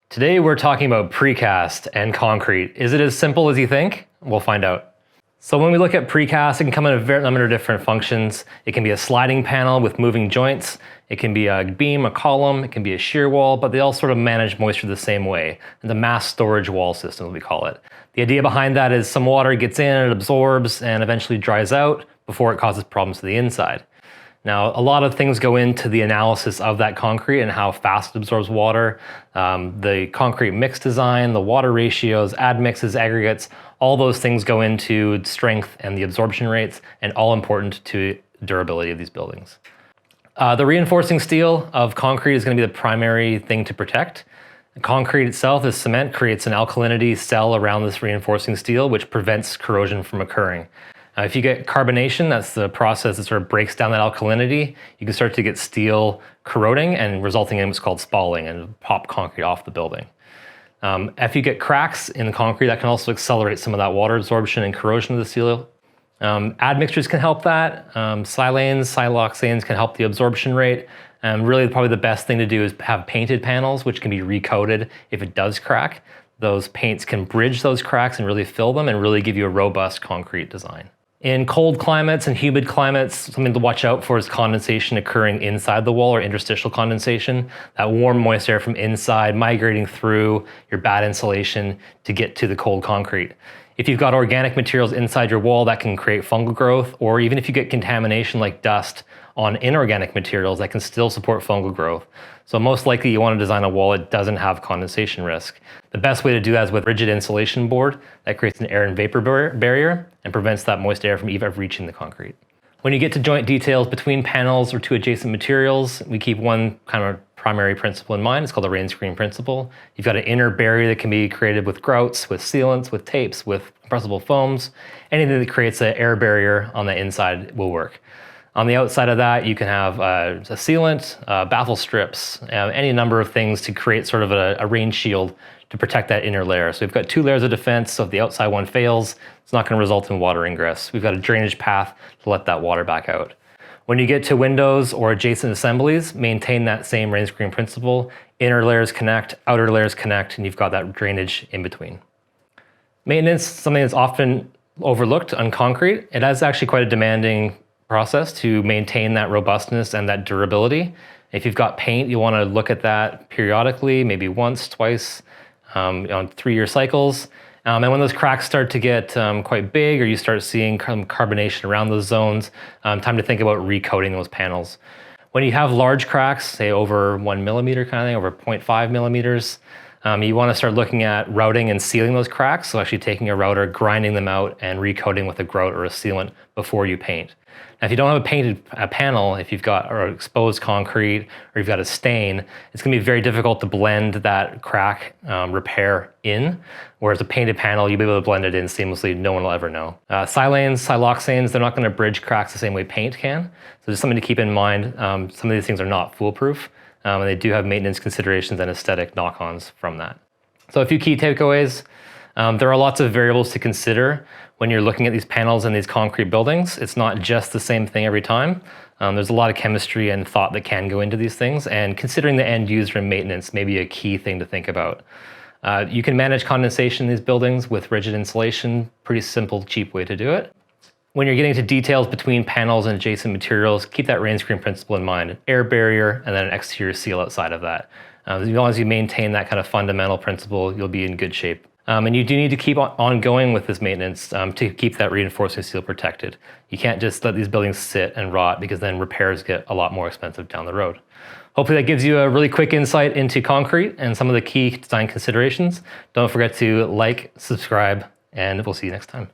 Today we're talking about precast and concrete. Is it as simple as you think? We'll find out. So when we look at precast, it can come in a number of different functions. It can be a sliding panel with moving joints. It can be a beam, a column. It can be a shear wall, but they all sort of manage moisture the same way. The mass storage wall system, as we call it. The idea behind that is some water gets in, it absorbs, and eventually dries out before it causes problems to the inside. Now, a lot of things go into the analysis of that concrete and how fast it absorbs water, the concrete mix design, the water ratios, admixes, aggregates, all those things go into strength and the absorption rates, and all important to durability of these buildings. The reinforcing steel of concrete is going to be the primary thing to protect. The concrete itself, as cement, creates an alkalinity cell around this reinforcing steel, which prevents corrosion from occurring. If you get carbonation, that's the process that sort of breaks down that alkalinity, you can start to get steel corroding and resulting in what's called spalling and pop concrete off the building. If you get cracks in the concrete, that can also accelerate some of that water absorption and corrosion of the steel. Admixtures can help that. Silanes, siloxanes can help the absorption rate. Really, probably the best thing to do is have painted panels, which can be recoated if it does crack. Those paints can bridge those cracks and really fill them and really give you a robust concrete design. In cold climates and humid climates, something to watch out for is condensation occurring inside the wall, or interstitial condensation. That warm, moist air from inside migrating through your bad insulation to get to the cold concrete. If you've got organic materials inside your wall, that can create fungal growth, or even if you get contamination like dust on inorganic materials, that can still support fungal growth. So most likely you want to design a wall that doesn't have condensation risk. The best way to do that is with rigid insulation board that creates an air and vapor barrier and prevents that moist air from even reaching the concrete. When you get to joint details between panels or two adjacent materials, we keep one kind of primary principle in mind. It's called the rain screen principle. You've got an inner barrier that can be created with grouts, with sealants, with tapes, with compressible foams. Anything that creates an air barrier on the inside will work. On the outside of that, you can have a sealant, baffle strips, any number of things to create sort of a rain shield to protect that inner layer. So we've got two layers of defense, so if the outside one fails, it's not going to result in water ingress. We've got a drainage path to let that water back out. When you get to windows or adjacent assemblies, maintain that same rain screen principle. Inner layers connect, outer layers connect, and you've got that drainage in between. Maintenance, something that's often overlooked on concrete. It is actually quite a demanding process to maintain that robustness and that durability. If you've got paint, you want to look at that periodically, maybe once, twice, on 3-year cycles. And when those cracks start to get quite big, or you start seeing carbonation around those zones, time to think about recoating those panels. When you have large cracks, say over 1 millimeter kind of thing, over 0.5 millimeters, you want to start looking at routing and sealing those cracks. So actually taking a router, grinding them out, and recoating with a grout or a sealant before you paint. Now, if you don't have a painted panel, if you've got or exposed concrete, or you've got a stain, it's going to be very difficult to blend that crack repair in. Whereas a painted panel, you'll be able to blend it in seamlessly. No one will ever know. Silanes, siloxanes, they're not going to bridge cracks the same way paint can. So just something to keep in mind. Some of these things are not foolproof, and they do have maintenance considerations and aesthetic knock-ons from that. So a few key takeaways. There are lots of variables to consider when you're looking at these panels and these concrete buildings. It's not just the same thing every time. There's a lot of chemistry and thought that can go into these things, and considering the end user and maintenance may be a key thing to think about. You can manage condensation in these buildings with rigid insulation. Pretty simple, cheap way to do it. When you're getting to details between panels and adjacent materials, keep that rain screen principle in mind. An air barrier and then an exterior seal outside of that. As long as you maintain that kind of fundamental principle, you'll be in good shape. And you do need to keep on going with this maintenance to keep that reinforcing steel protected. You can't just let these buildings sit and rot, because then repairs get a lot more expensive down the road. Hopefully that gives you a really quick insight into concrete and some of the key design considerations. Don't forget to like, subscribe, and we'll see you next time.